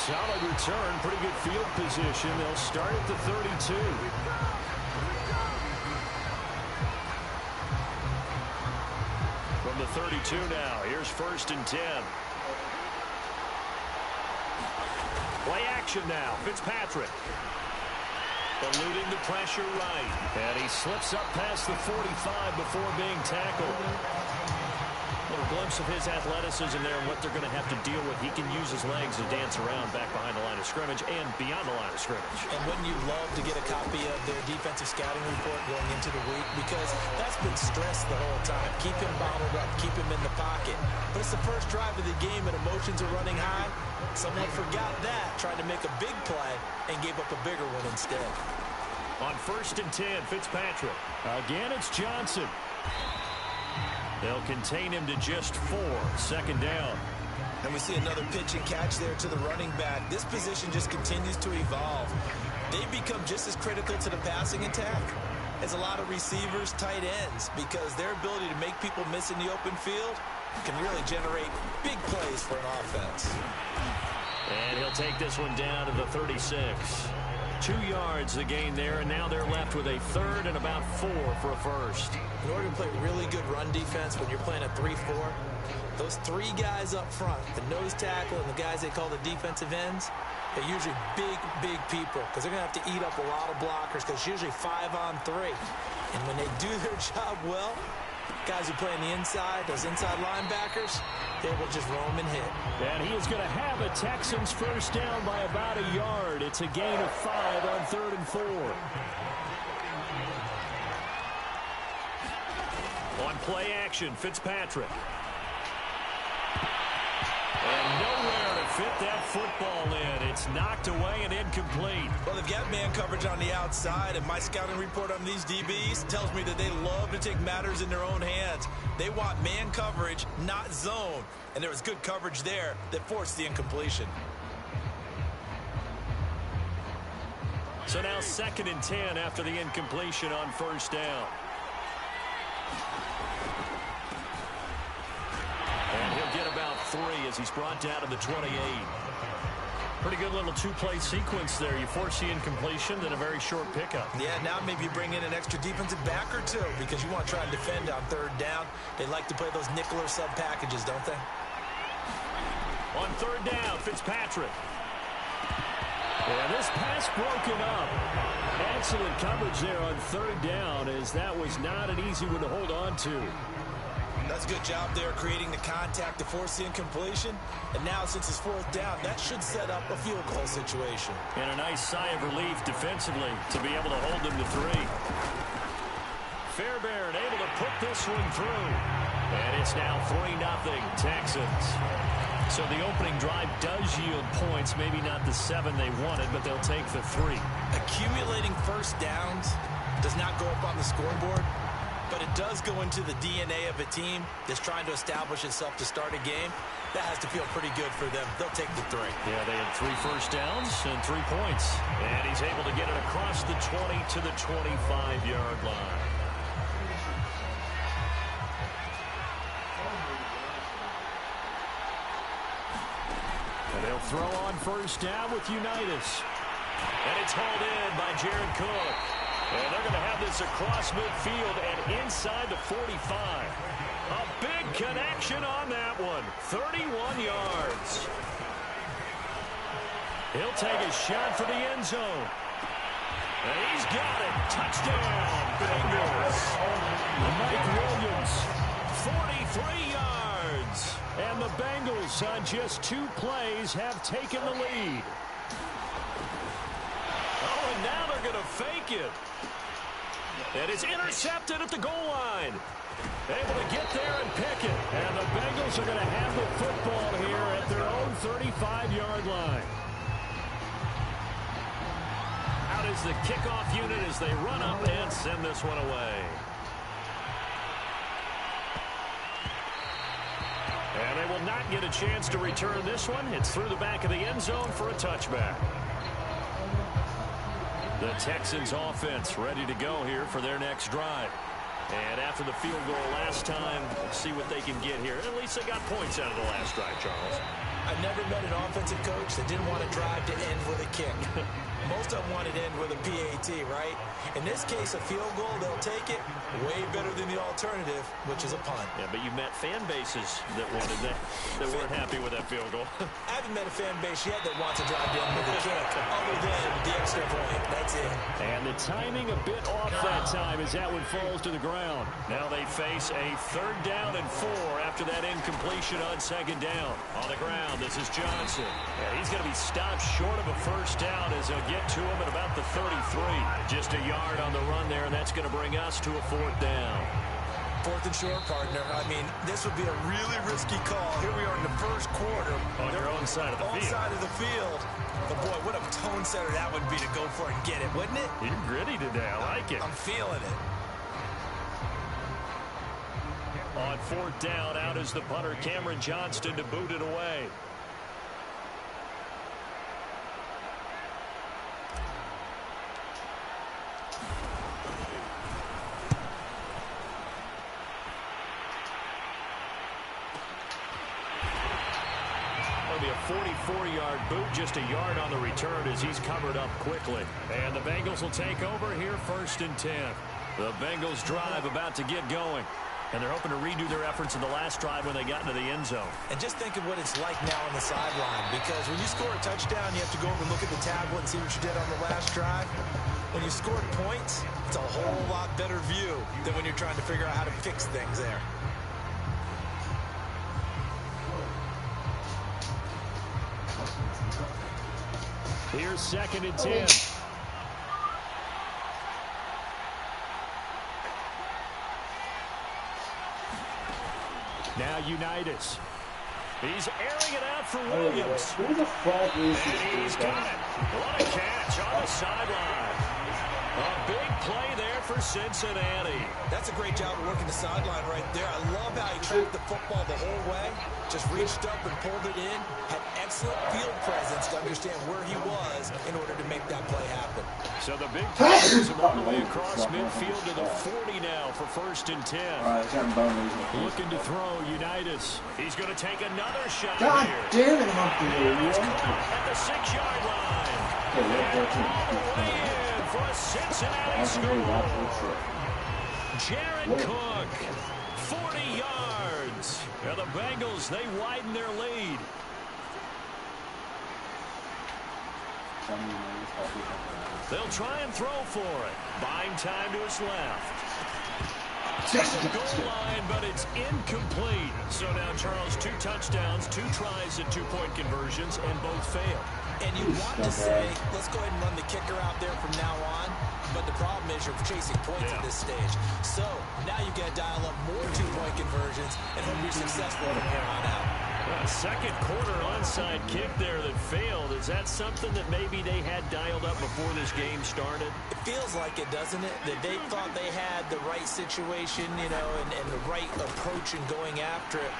Solid return, pretty good field position. They'll start at the 32. From the 32 now, here's 1st and 10. Play action now, Fitzpatrick. Eluding the pressure right. And he slips up past the 45 before being tackled. A little glimpse of his athleticism there and what they're going to have to deal with. He can use his legs to dance around back behind the line of scrimmage and beyond the line of scrimmage. And wouldn't you love to get a copy of their defensive scouting report going into the week? Because that's been stressed the whole time. Keep him bottled up. Keep him in the pocket. But it's the first drive of the game and emotions are running high. Someone forgot that, trying to make a big play and gave up a bigger one instead. On 1st and 10, Fitzpatrick. Again, it's Johnson. They'll contain him to just 4. 2nd down. And we see another pitch and catch there to the running back. This position just continues to evolve. They become just as critical to the passing attack as a lot of receivers, tight ends, because their ability to make people miss in the open field can really generate big plays for an offense. And he'll take this one down to the 36. 2 yards the gain there, and now they're left with a 3rd and about 4 for a first. In order to play really good run defense when you're playing a 3-4, those 3 guys up front, the nose tackle and the guys they call the defensive ends, they're usually big people because they're going to have to eat up a lot of blockers because it's usually 5 on 3. And when they do their job well, guys who play on the inside, those inside linebackers, they will just roam and hit. And he is going to have a Texans first down by about a yard. It's a gain of 5 on 3rd and 4. On play action, Fitzpatrick. And nowhere to fit that football in. It's knocked away and incomplete. Well, they've got man coverage on the outside, and my scouting report on these DBs tells me that they love to take matters in their own hands. They want man coverage, not zone. And there was good coverage there that forced the incompletion. So now 2nd and 10 after the incompletion on 1st down. And he'll get about 3 as he's brought down to the 28. Pretty good little 2-play sequence there. You force the incompletion, then a very short pickup. Yeah, now maybe you bring in an extra defensive back or 2 because you want to try and defend on 3rd down. They like to play those nickel or sub packages, don't they? On 3rd down, Fitzpatrick. And this pass broken up. Excellent coverage there on 3rd down as that was not an easy one to hold on to. That's a good job there creating the contact to force the incompletion. And now since it's 4th down, that should set up a field goal situation. And a nice sigh of relief defensively to be able to hold them to 3. Fairbairn able to put this one through. And it's now 3-0 Texans. So the opening drive does yield points, maybe not the 7 they wanted, but they'll take the 3. Accumulating first downs does not go up on the scoreboard, but it does go into the DNA of a team that's trying to establish itself to start a game. That has to feel pretty good for them. They'll take the 3. Yeah, they had 3 first downs and 3 points. And he's able to get it across the 20 to the 25-yard line. And they'll throw on first down with Unitas. And it's hauled in by Jared Cook. And they're going to have this across midfield and inside the 45. A big connection on that one. 31 yards. He'll take a shot for the end zone. And he's got it. Touchdown, Bengals. Mike Williams, 43 yards. And the Bengals, on just 2 plays, have taken the lead. Oh, and now they're going to fake it. And it's intercepted at the goal line. Able to get there and pick it. And the Bengals are going to have the football here at their own 35-yard line. Out is the kickoff unit as they run up and send this one away. And they will not get a chance to return this one. It's through the back of the end zone for a touchback. The Texans offense ready to go here for their next drive. And after the field goal last time, let's see what they can get here. At least they got points out of the last drive, Charles. I've never met an offensive coach that didn't want to drive to end with a kick. Most of them want it to end with a PAT, right? In this case, a field goal, they'll take it. Way better than the alternative, which is a punt. Yeah, but you met fan bases that wanted that weren't happy with that field goal. I haven't met a fan base yet that wants to drive to end with a kick, other than the extra point. That's it. And the timing a bit off that time as that one falls to the ground. Now they face a 3rd down and 4 after that incompletion on 2nd down. On the ground, this is Johnson. And he's going to be stopped short of a 1st down as they'll get to him at about the 33. Just a yard on the run there, and that's going to bring us to a 4th down. 4th and short, partner. I mean, this would be a really risky call. Here we are in the 1st quarter. On your own side of the field. On side of the field. But, boy, what a tone setter that would be to go for it and get it, wouldn't it? You're gritty today. I like it. I'm feeling it. On 4th down, out is the punter, Cameron Johnston, to boot it away. It'll be a 44-yard boot, just a yard on the return as he's covered up quickly. And the Bengals will take over here, 1st and 10. The Bengals drive about to get going. And they're hoping to redo their efforts in the last drive when they got into the end zone. And just think of what it's like now on the sideline. Because when you score a touchdown, you have to go over and look at the tablet and see what you did on the last drive. When you scored points, it's a whole lot better view than when you're trying to figure out how to fix things there. Here's 2nd and 10. Now Unitas. He's airing it out for Williams. And he's got it. What a catch on the sideline. A big play there for Cincinnati. That's a great job of working the sideline right there. I love how he tracked the football the whole way. Just reached up and pulled it in. Had excellent field presence to understand where he was in order to make that play happen. So the big play moves him all the way across midfield to the 40 now for 1st and 10. Looking to throw, Unitas. He's going to take another shot God here. damn it, He's caught at the 6-yard line. And all the way in for a Cincinnati score. Jared Cook, 40 yards. Now the Bengals, they widen their lead. They'll try and throw for it. Buying time to his left. Goal line, but it's incomplete. So now, Charles, 2 touchdowns, 2 tries at 2-point conversions, and both fail. And you want to say, let's go ahead and run the kicker out there from now on. But the problem is you're chasing points at this stage. So now you got to dial up more 2-point conversions and hope you're successful from here on out. A 2nd quarter onside kick there that failed. Is that something that maybe they had dialed up before this game started? It feels like it, doesn't it? That they thought they had the right situation, you know, and the right approach in going after it.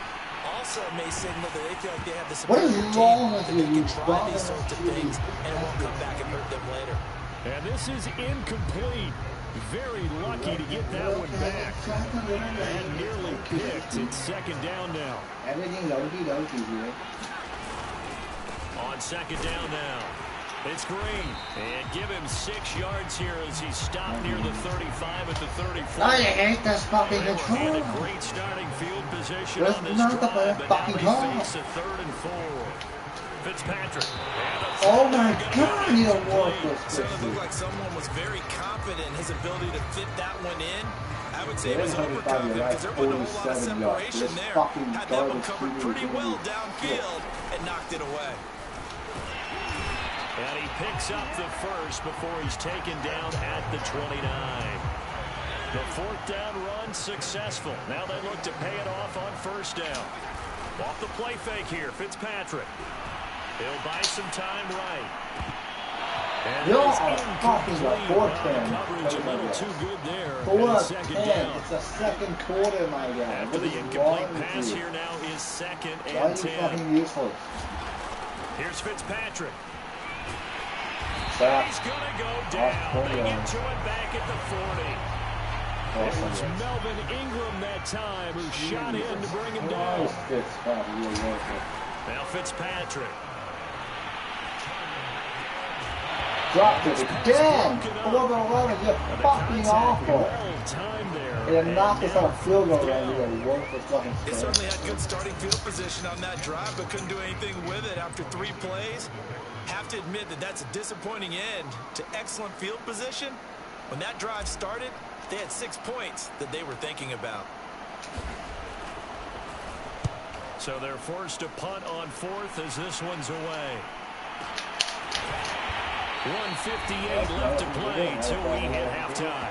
Also, it may signal that they feel like they have the superior team, that they can try these sorts of things, and it won't come back and hurt them later. And this is incomplete. Very lucky to get that one back. And nearly picked. It's 2nd down now. Everything low-key here. On 2nd down now. It's Green. And give him 6 yards here as he stopped near the 35 at the 34. I hate this fucking control. They were in a great starting field position on this drive, but now they face a 3rd and 4. Fitzpatrick. Oh my God, you worthless. So it looked like someone was very confident in his ability to fit that one in. I would say it was overconfident because there wasn't a whole lot of separation there. Had that one covered pretty well downfield and knocked it away. And he picks up the first before he's taken down at the 29. The 4th down run successful. Now they look to pay it off on 1st down. Off the play fake here, Fitzpatrick. He'll buy some time right. And You're fucking coverage a little too good there. And 2nd down. It's a 2nd quarter, my guy. After the incomplete pass here now is 2nd and 10. Fucking useful. Here's Fitzpatrick. Stop. He's going to go down. They get to it back at the 40. It was Melvin Ingram that time who shot in to bring him down. Now Fitzpatrick. Dropped it again. 11-11. You're fucking awful. And knocked us on a field goal right here. Worthless fucking They stuff. certainly had good starting field position on that drive, but couldn't do anything with it after 3 plays. Have to admit that that's a disappointing end to excellent field position. When that drive started, they had 6 points that they were thinking about. So they're forced to punt on 4th as this one's away. 1:58 left to play till we hit halftime.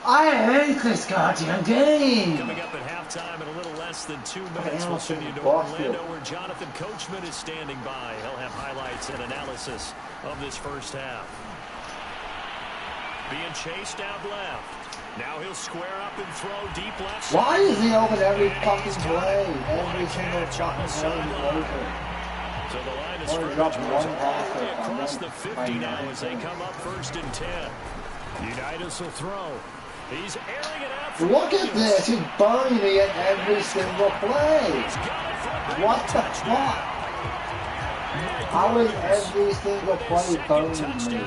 I hate this goddamn game. Coming up at halftime in a little less than 2 minutes, we'll send you to Orlando where Jonathan Coachman is standing by. He'll have highlights and analysis of this first half. Being chased out left. Now he'll square up and throw deep left. Why is he open every fucking play? Every single fucking play he's open. So the line of Only scrimmage dropped moves one all pass the way there. across the 50 now as they come up 1st and 10. Unitas will throw. He's airing it out. Look at this. He's burning me at every single play. What the fuck? How is every single play burning me?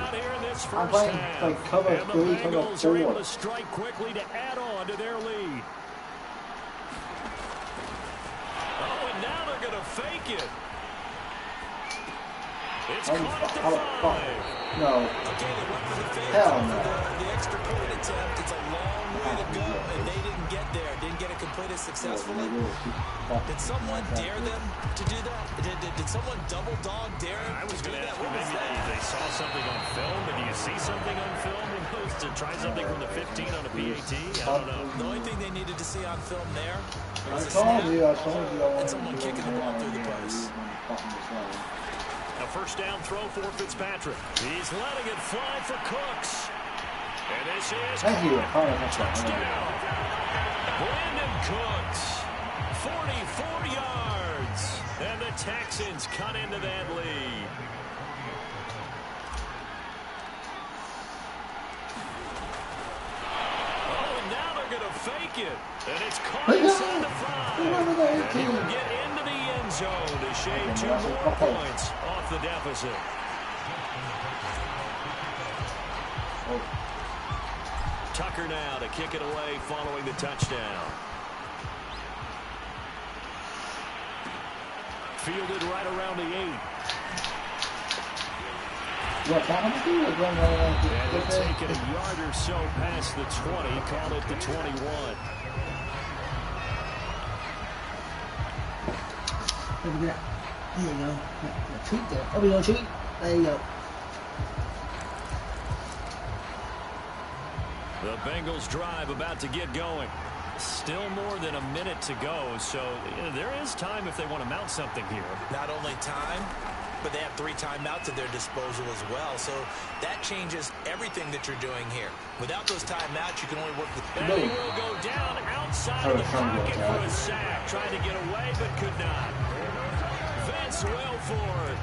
I'm playing like cover 3, cover 4. Able to strike quickly to add on to their lead. Oh, and now they're going to fake it. It's caught at the 5. No. Okay, they went for the fake. Hell no. The extra point attempt. It's a long way to go, and they didn't get there. Didn't get it completed successfully. Did someone dare them to do that? Did someone double dog dare them? I was to going do to that? ask you, What was maybe that? they saw something on film, but do you see something on film opposed to try something from the 15 on a PAT? I don't know. The only thing they needed to see on film there I was a told snap you. I and want someone kicking the ball through the post. A first down throw for Fitzpatrick. He's letting it fly for Cooks. And this is Thank you. touchdown. Brandon Cooks, 44 yards. And the Texans cut into that lead. Oh, and now they're going to fake it. And it's caught inside the 5. And he will get into the end zone to shave 2 more points off the deficit. Tucker now to kick it away following the touchdown. Fielded right around the 8. And he'll take it a yard or so past the 20, call it the 21. Here you go. Treat there. Oh, we gonna treat? There you go. The Bengals drive about to get going. Still more than a minute to go, so there is time if they want to mount something here. Not only time, but they have 3 timeouts at their disposal as well. So that changes everything that you're doing here. Without those timeouts, you can only work the... And he will go down outside of the pocket for a sack. Trying to get away, but could not. Vince Wilfork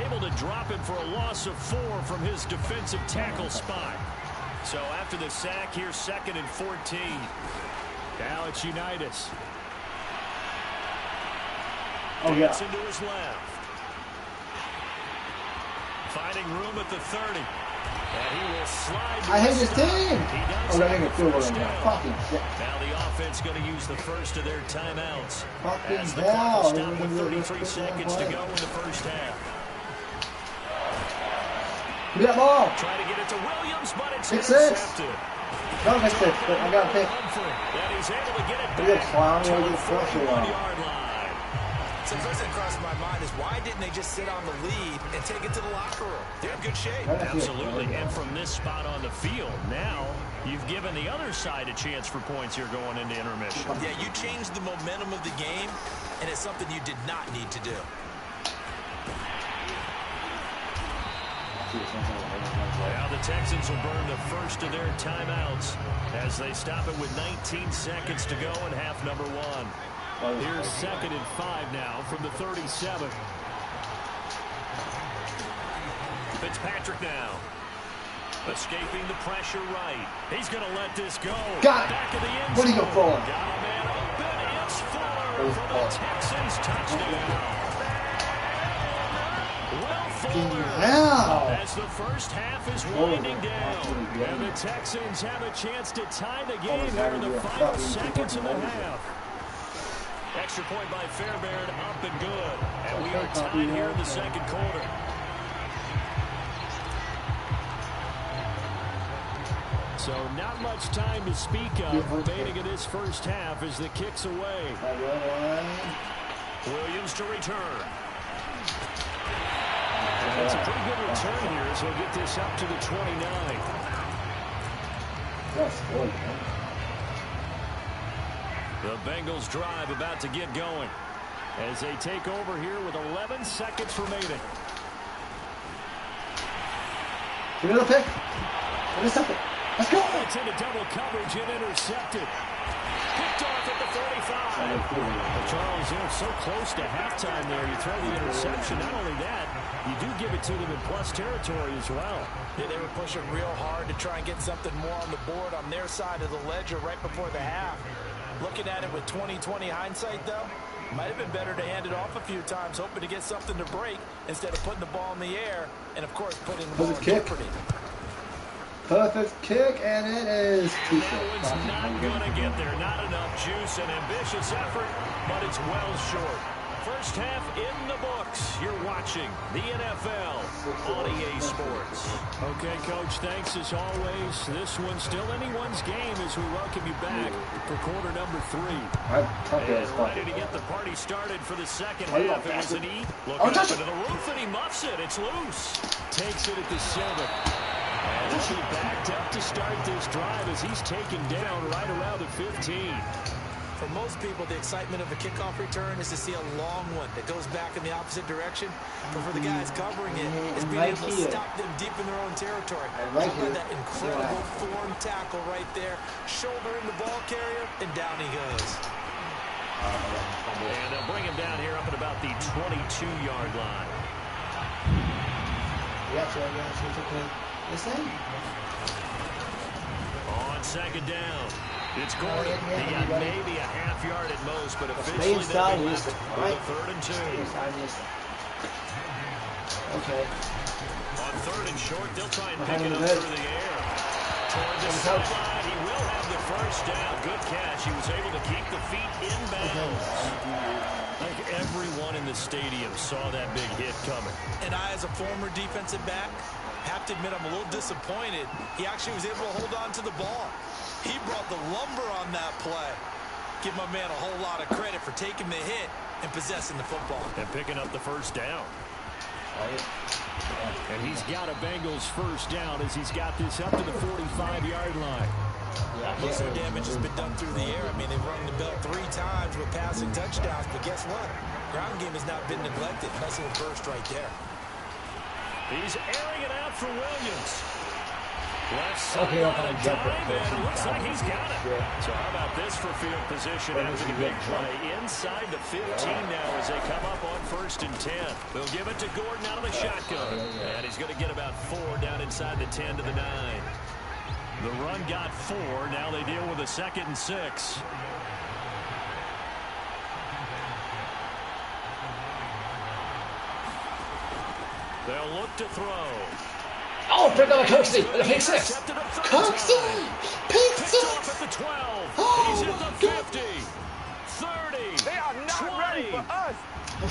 able to drop him for a loss of 4 from his defensive tackle spot. So after the sack, here's 2nd and 14. Now it's Unitas. Oh, yeah. Gets into his left. Finding room at the 30. And he will slide. I hate this team. He does. Oh, I think it's still working. Fucking shit. Now the offense going to use the first of their timeouts. Fucking As the hell. clock will stop with 33 seconds to go in the first half. Give me that ball. Trying to get it to Williams, but it's Pick 6. intercepted. No, that's it. But I got to pick. And he's able to get it Look at back clown. to Look the at pressure on. 41-yard line. So the first thing that crossed my mind is why didn't they just sit on the lead and take it to the locker room? They're in good shape. Absolutely. And from this spot on the field, now you've given the other side a chance for points here going into intermission. Yeah, you changed the momentum of the game, and it's something you did not need to do. Now the Texans will burn the first of their timeouts as they stop it with 19 seconds to go in half number 1. Here's 2nd and 5 now from the 37. Fitzpatrick now. Escaping the pressure right. He's going to let this go. Got it. Back of the end What do you go zone. for? Got a man open, for the Texans touchdown. As the first half is winding down, and the Texans have a chance to tie the game here in the final seconds of the half. Extra point by Fairbairn, up and good. And we are tied here in the second quarter. So not much time to speak of remaining in this first half as the kick's away. Williams to return. That's a pretty good return here as he'll get this up to the 29. That's good, man. The Bengals drive about to get going as they take over here with 11 seconds remaining. Give me the pick. Intercept it. Let's go. It's into double coverage and intercepted. Picked off at the 45. Well, Charles, so close to halftime there. You throw the interception. Not only that, you do give it to them in plus territory as well. Yeah, they were pushing real hard to try and get something more on the board on their side of the ledger right before the half. Looking at it with 20/20 hindsight, though, might have been better to hand it off a few times, hoping to get something to break instead of putting the ball in the air and, of course, putting the ball in jeopardy. Perfect kick, and it is. And that one's not going to get there. Not enough juice, an ambitious effort, but it's well short. First half in the books. You're watching the NFL on EA Sports. Okay, Coach, thanks as always. This one's still anyone's game as we welcome you back for quarter number 3. And ready to get the party started for the second half. It was an E. Looking up into the roof, and he muffs it. It's loose. Takes it at the 7. And he'll be backed up to start this drive as he's taken down right around the 15. For most people, the excitement of a kickoff return is to see a long one that goes back in the opposite direction. But for the guys covering it, it's being able to stop them deep in their own territory. That incredible form tackle right there, shoulder in the ball carrier, and down he goes. And they'll bring him down here up at about the 22-yard line. On second down, it's Gordon. He got maybe a half yard at most, but officially they'll be left with a 3rd and 2. Okay. On 3rd and short, they'll try and pick it up through the air. Toward the sideline, he will have the first down. Good catch. He was able to keep the feet in bounds. I think everyone in the stadium saw that big hit coming. And I, as a former defensive back, have to admit I'm a little disappointed. He actually was able to hold on to the ball. He brought the lumber on that play. Give my man a whole lot of credit for taking the hit and possessing the football. And picking up the first down. And he's got a Bengals first down as he's got this up to the 45-yard line. Most of the damage has been done through the air. I mean, they've rung the bell 3 times with passing touchdowns, but guess what? Ground game has not been neglected. Nice little burst right there. He's airing it out for Williams. Left side on a dive, and it looks like he's got it. So how about this for field position after the big play? Inside the 15 now as they come up on 1st and 10. They'll give it to Gordon out of the shotgun. And he's going to get about 4 down inside the 10 to the 9. The run got 4. Now they deal with a 2nd and 6. They'll look to throw. Oh, pick up a Coxie. The pick 6. Coxie. Pick 6. Off at the 12. Oh, he's at the 50. 30. They are not 20, ready for us.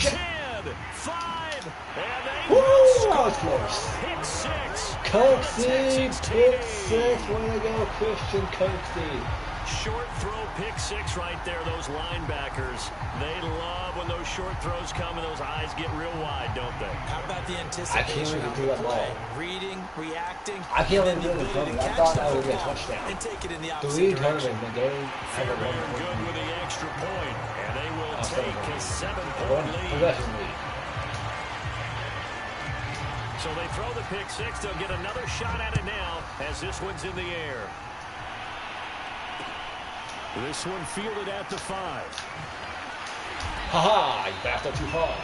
10. 5. And they will score. Pick 6. Coxie. Pick 6. Way to go, Christian Coxie. Short throw, pick 6 right there. Those linebackers, they love when those short throws come and those eyes get real wide, don't they? How about the anticipation of the play? Reading, reacting, I can't and even the do ability it. to I catch thought the that would be a football touchdown. and take it in the The opposite lead direction. tournament, the game. Fairbairn good with the extra point, and they will take a 7-point lead. Possession lead. So they throw the pick 6. They'll get another shot at it now as this one's in the air. This one fielded at the 5. Ha-ha, you backed up too far.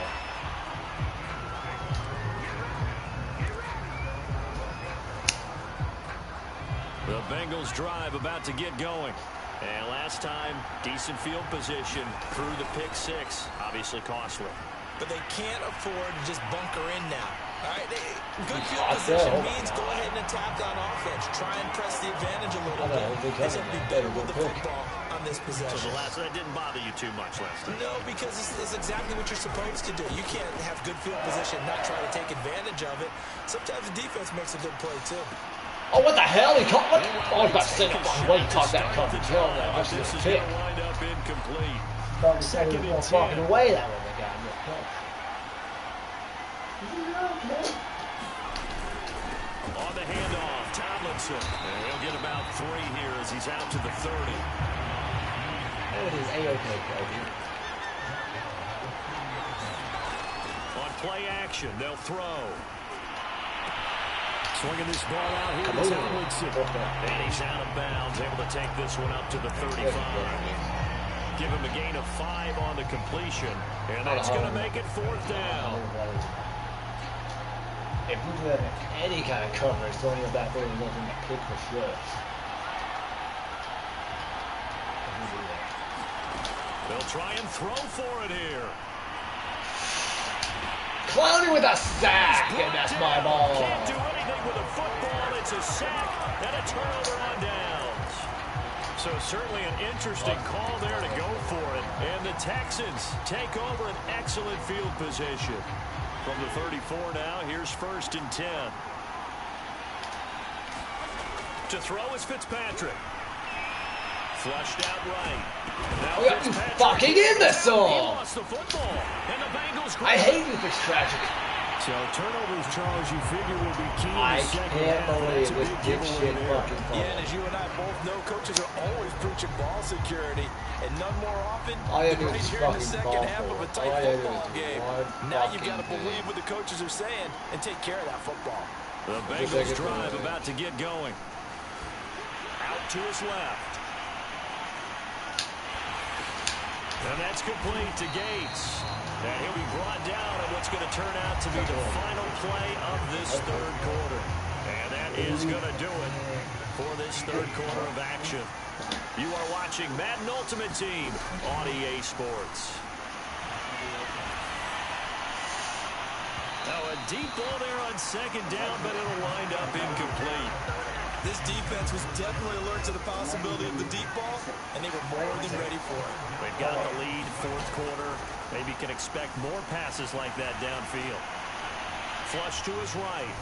The Bengals drive about to get going. And last time, decent field position through the pick six. Obviously costly. But they can't afford to just bunker in now. All right, good field position means go ahead and attack on offense. Try and press the advantage a little bit. They have to be better with the football on this possession. So that didn't bother you too much last time? No, because it's exactly what you're supposed to do. You can't have good field position and not try to take advantage of it. Sometimes the defense makes a good play, too. Oh, what the hell? He caught what? Oh, I was about to say that fucking way he caught that coverage. Hell no, that's just a pick. Wind up incomplete. Second and 10. Fucking away that way, the guy. On the handoff, Tomlinson. And he'll get about 3 here as he's out to the 30. Oh, it is A-OK, baby. On play action, they'll throw. Swinging this ball out here to Tomlinson. And he's out of bounds, able to take this one up to the 35. Give him a gain of 5 on the completion. And that's going to make it 4th down. If we had any kind of coverage throwing it back there, we're looking at pick for sure. They'll try and throw for it here. Clowney with a sack, and that's my ball. Can't do anything with a football. It's a sack and a turnover on downs. So certainly an interesting call there to go for it. And the Texans take over an excellent field position. From the 34 now, here's 1st and 10. To throw is Fitzpatrick. Flushed out right. Now We got you fucking in the He song. lost the football. And the Bengals I hate this. It's tragic. So turnovers, Charles, you figure will be key in I the second can't half. believe That's a this big dick giveaway shit there. fucking fall. Yeah, and as you and I both know, coaches are always preaching ball security, and none more often All you than do right is here in the fucking second ball half of a forward. tight All you do football is game. one Now you've got to fucking believe what the coaches are saying and take care of that football. The Bengals drive about to get going. Out to his left. And that's complete to Gates. And he'll be brought down on what's going to turn out to be the final play of this 3rd quarter. And that is going to do it for this 3rd quarter of action. You are watching Madden Ultimate Team on EA Sports. Now a deep ball there on 2nd down, but it'll wind up incomplete. This defense was definitely alert to the possibility of the deep ball, and they were more than ready for it. They've got the lead, 4th quarter. Maybe can expect more passes like that downfield. Flush to his right.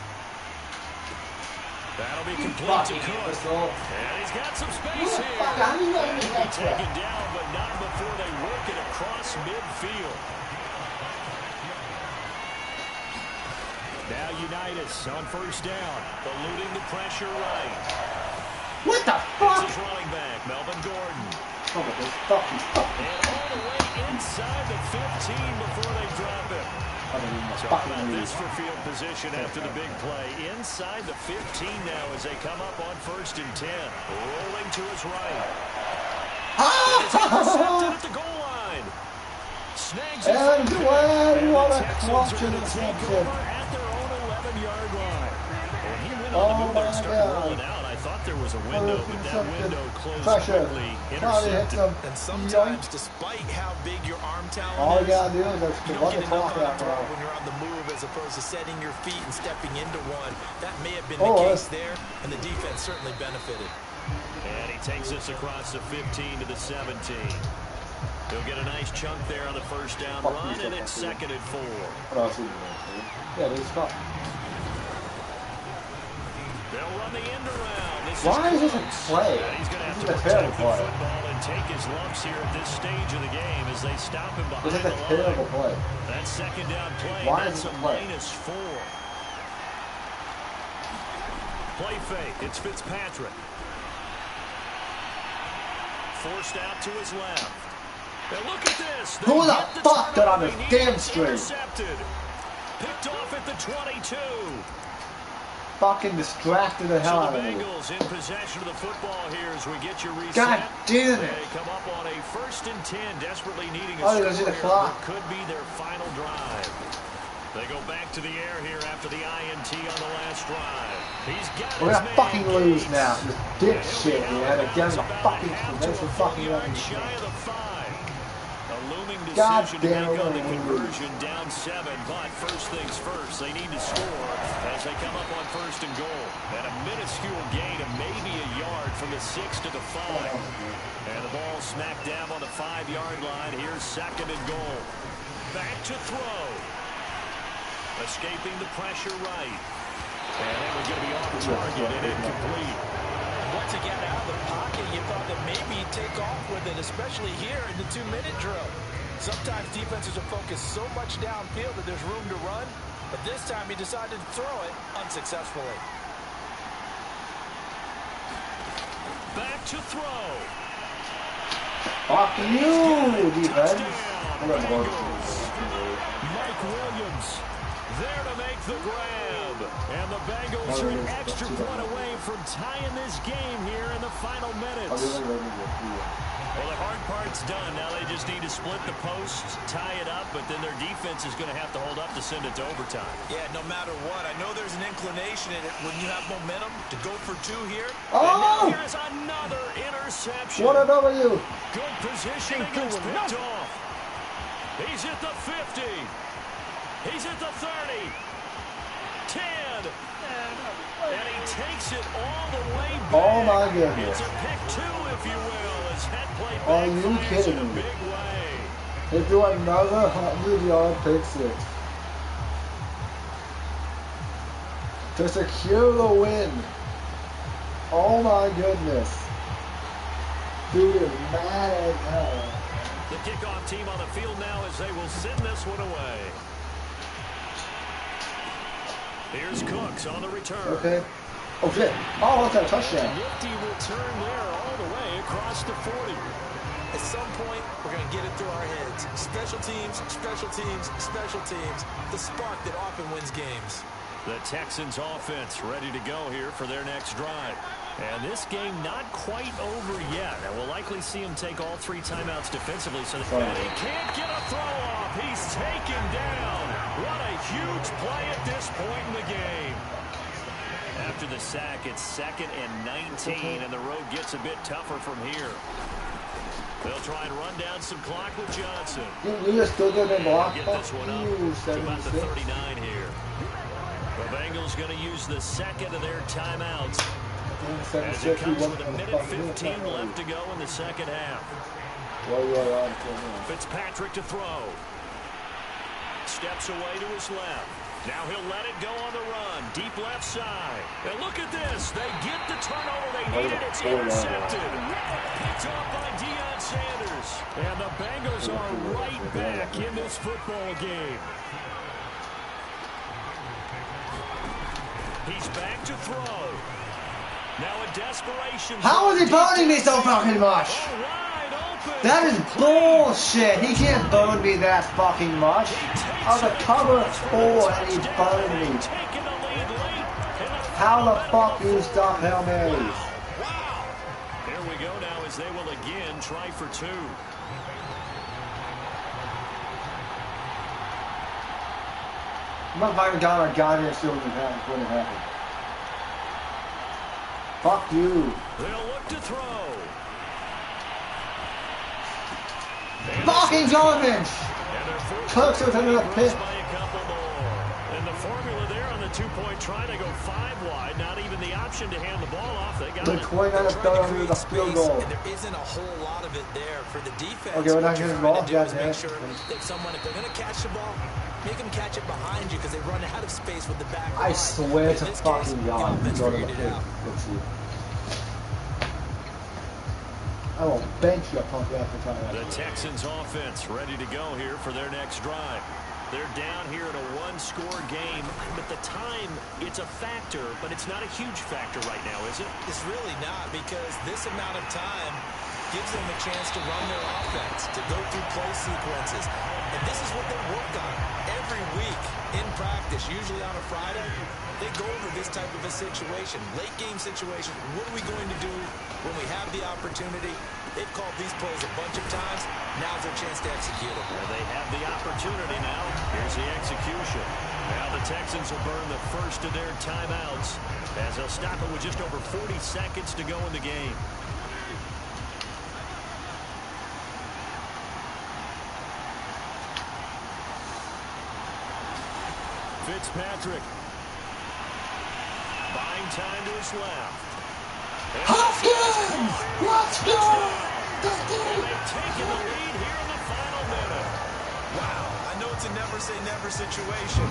That'll be complete to Cook. And he's got some space here. And he'll be taken down, but not before they work it across midfield. Now Unitas on 1st down, eluding the pressure right. What the fuck? It's his running back, Melvin Gordon. Oh, this fucking fuck. And all the way inside the 15 before they drop him. So how about this for field position after the big play? Inside the 15 now as they come up on 1st and 10. Rolling to his right. It's intercepted at the goal line. Snags it And from Dwayne, and what the a Texans clutch are going to interception. take over at their own 11-yard line. And he went on Oh the move there and my started God. rolling out. I thought there was a window, but that window closed Pressure. quickly. Trying to hit Intercepted. some And sometimes, despite how big your arm talent All you is, gotta do is just you run don't the get enough clock on out the throw now. when you're on the move as opposed to setting your feet and stepping into one. That may have been Oh, the case there, and the defense certainly benefited. And he takes this across the 15 to the 17. He'll get a nice chunk there on the 1st down run, and it's 2nd and 4. What else is there? Yeah, there's fuck. They'll run the end around. Why is this a play? And he's going to have This to is a terrible protect the play. football and take his lumps here at this stage of the game as they stop him This behind is the a line. terrible play. That 2nd down play, Why that's is a it a play? -4. Play fake. It's Fitzpatrick. Forced out to his left. And look at this. They Who the get fuck got on turnover. this They need damn it. street? Intercepted. Picked off at the 22. Fucking distracted the hell So out the of me. Bengals in possession of the football here as we get your reset. God damn it. They come up on a 1st and 10, desperately needing a Oh, score there's the here. clock. What could be their final drive. They go back to the air here after the INT on the last drive. He's got We're gonna fucking lose now. This dick shit, man. Again, the fucking convention fucking running shit. A looming God decision to damn make it, on the we're gonna lose. conversion, down 7, but first things first, they need to score as they come up on first and goal. And a minuscule gain of maybe a yard from the 6 to the 5. And the ball smack dab on the 5-yard line. Here's second and goal. Back to throw. Escaping the pressure right. And that was going to be off target and incomplete. Once again, out of the pocket, you thought that maybe he'd take off with it, especially here in the 2-minute drill. Sometimes defenses are focused so much downfield that there's room to run, but this time he decided to throw it unsuccessfully. Back to throw. Fuck you, defense. Mike Williams there to make the grab. And the Bengals are an extra point away from tying this game here in the final minutes. Well, the hard part's done. Now they just need to split the posts, tie it up, but then their defense is going to have to hold up to send it to overtime. Yeah, no matter what. I know there's an inclination in it when you have momentum to go for 2 here. Oh! And now here's another interception. What a W. Good positioning gets picked off. He's at the 50. He's at the 30. 10. And he takes it all the way back. Oh my goodness. It's a pick 2, if you will, as head play Are you backfires in kidding a me? big way. They do another 100-yard pick 6 to secure the win. Oh my goodness. Dude, mad as hell. The kickoff team on the field now as they will send this one away. Here's Cooks on the return. Okay. Oh shit. Oh, what's that touchdown? Nifty return there all the way across the 40. At some point, we're going to get it through our heads. Special teams, special teams, special teams. The spark that often wins games. The Texans offense ready to go here for their next drive. And this game not quite over yet. And we'll likely see him take all 3 timeouts defensively. So and he can't get a throw off. He's taken down. What a huge play at this point in the game. After the sack, it's 2nd and 19, and the road gets a bit tougher from here. They'll try and run down some clock with Johnson. You just still didn't block. Get this one up to about the 39 here. The Bengals going to use the 2nd of their timeouts as it comes with 1:15 left to go in the second half. Fitzpatrick to throw. Steps away to his left. Now he'll let it go on the run. Deep left side. And look at this. They get the turnover they needed. It's intercepted. Picked off by Deion Sanders. And the Bengals are right back in this football game. He's back to throw. Now a desperation. How is he burning me so fucking much? That is bullshit. He can't burn me that fucking much. I was a cover 4 and he burned me. How the fuck do you stop Hail Marys? Here we go now as they will again try for 2. I'm not fucking got a goddamn still wouldn't happen. Fuck you. They'll look to throw. Fucking garbage! Cooks was under the pit. And the formula there on the 2-point try, they go 5 wide. Not even the option to hand the ball off. They got the 29 throw under the field goal. And there isn't a whole lot of it there for the defense. Okay, we're not getting involved, guys. Make guys. sure that someone, if they're going to catch the ball, make them catch it behind you because they run out of space with the back line. I swear to fucking God. Go to the pit. Let's see. I will bench you punk after time. The Texans offense ready to go here for their next drive. They're down here in a 1-score game, but the time, it's a factor, but it's not a huge factor right now, is it? It's really not, because this amount of time gives them a chance to run their offense, to go through play sequences. And this is what they work on every week in practice, usually on a Friday. They go over this type of a situation, late game situation. What are we going to do when we have the opportunity? They've called these plays a bunch of times. Now's their chance to execute them. They have the opportunity now. Here Here's the execution. Now the Texans will burn the first of their timeouts as they'll stop it with just over 40 seconds to go in the game. Fitzpatrick. Buying time to his left. Hopkins! Let's go! They've taken the lead here in the final minute. Wow, I know it's a never-say-never situation,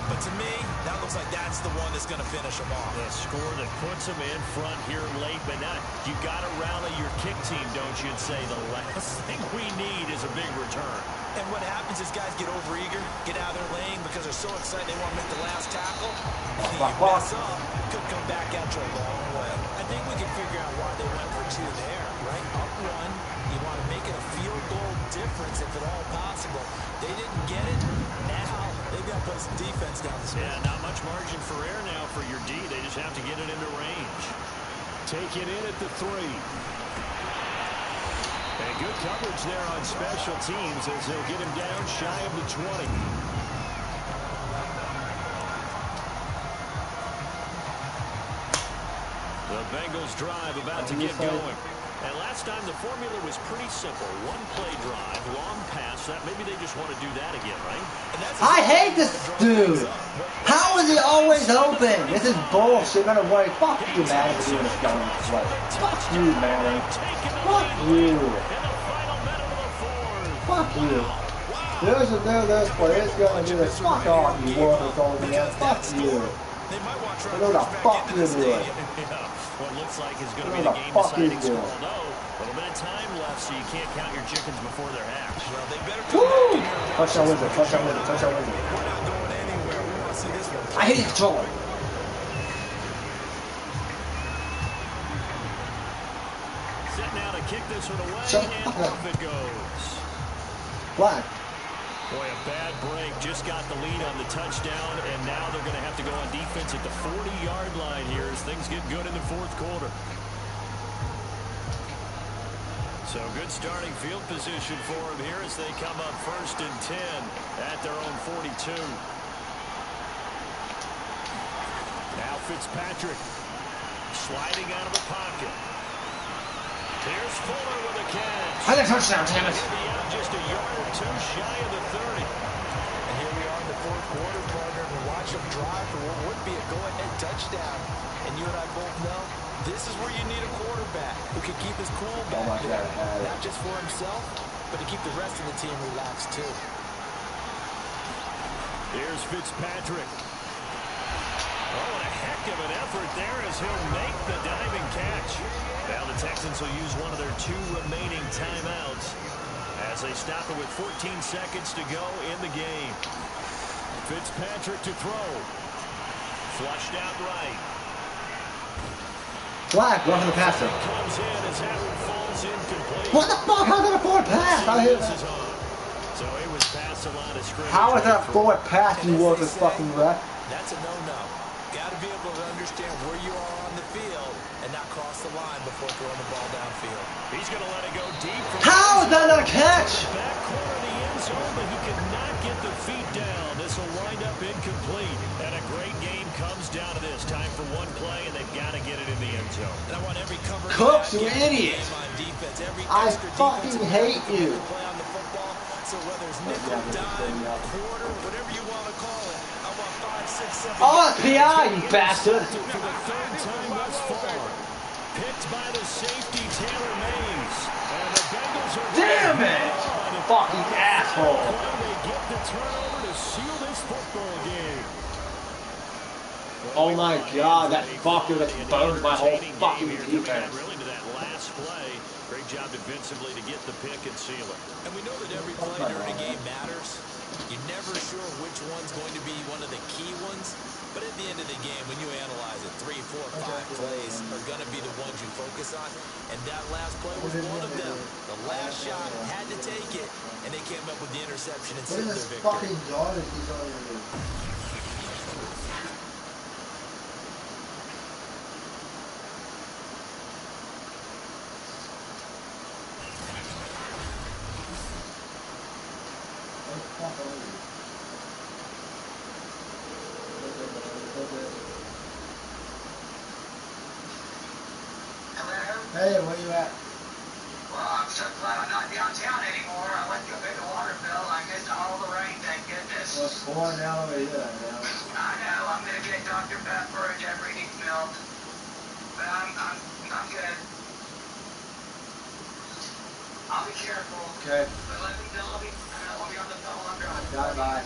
but to me, that looks like that's the one that's going to finish them off. The score that puts them in front here late, but not. You got to rally your kick team, don't you, and say the last thing we need is a big return. And what happens is guys get overeager, get out of their lane because they're so excited they want to make the last tackle. And you mess up, could come back out you a long way. I think we can figure out why they went for two there, right? Up one, you want to make it a field goal difference if at all possible. They didn't get it. Now they've got to put some defense down the street. Yeah, not much margin for error now for your D. They just have to get it into range. Taken in at the 3. And good coverage there on special teams as they'll get him down shy of the 20. The Bengals drive about to get going. And last time the formula was pretty simple. One play drive, long pass. That maybe they just want to do that again, right? I hate this dude. How is he always open? This is bullshit. Gonna worry. Fuck you, man. For doing this going this way. Fuck you, man. Fuck you. Fuck you. There's play. It's gonna do this. Fuck off, you worthless old man. Fuck you. What the fuck you doing? What looks like is going to be the game-deciding score. No, a little bit of time left, so you can't count your chickens before they're hatched. Well, they better Woo! Touchdown wizard, touchdown wizard, touchdown wizard. We're not going anywhere. We want to see this one. I hate the controller. Setting out to kick this one away, and off it goes. Black. Boy, a bad break. Just got the lead on the touchdown, and now they're going to have to go on defense at the 40-yard line here as things get good in the fourth quarter. So good starting field position for them here as they come up 1st and 10 at their own 42. Now Fitzpatrick sliding out of the pocket. Here's Fuller with a catch. I got a touchdown, damn it. Just a yard or two shy of the 30. And here we are in the fourth quarter, partner, and watch them drive for what would be a go-ahead touchdown. And you and I both know this is where you need a quarterback who can keep his cool back there. Not just for himself, but to keep the rest of the team relaxed too. Here's Fitzpatrick. Oh, and a heck of an effort there as he'll make the diving catch. Now the Texans will use one of their 2 remaining timeouts as they stop it with 14 seconds to go in the game. Fitzpatrick to throw. Flushed out right. Black, go for the passer. Comes in as Howard falls incomplete. What the fuck? How's that a forward pass? I hit that. So it was past the line of scrimmage. How is that a forward pass, you worthless fucking wreck? That's a no-no. Got to be able to understand where you are on the field and not cross the line before throwing the ball downfield. He's going to let it go deep. How is that not a catch? Back corner of the end zone, but he could not get the feet down. This will wind up incomplete. And a great game comes down to this. Time for one play, and they've got to get it in the end zone. And I want every cover. Cooks, you idiot. I fucking hate you. Play on the football. So whether it's nickel, dime, quarter, whatever you want to call it, I want 5, 6, 7. Oh, it's PI, you bastard. For the 3rd time thus far. Picked by the safety, Taylor Mays. And the Bengals are... Damn it! Fucking asshole. They get the turnover to seal this football game. Oh my god, that fucker that burned my whole fucking defense. Really to that last play. Great job defensively to get the pick and seal it. And we know that every play during a game matters. You're never sure which one's going to be one of the key ones. But at the end of the game, when you analyze it, 3, 4, 5 plays are going to be the ones you focus on. And that last play was one of them. The last shot had to take it, and they came up with the interception and sealed their victory. Fucking yardage he's on here. Hey, where you at? Well, I'm so glad I'm not downtown anymore. I went to pay the water bill. I missed all the rain, thank goodness. Well, it's pouring down over here, man. I know. I'm gonna get Dr. Pepper and Jeffrey needs milk, but I'm good. I'll be careful. Okay. But let me know. I'll be on the phone while I'm driving. Got it, bye.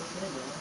Okay, man.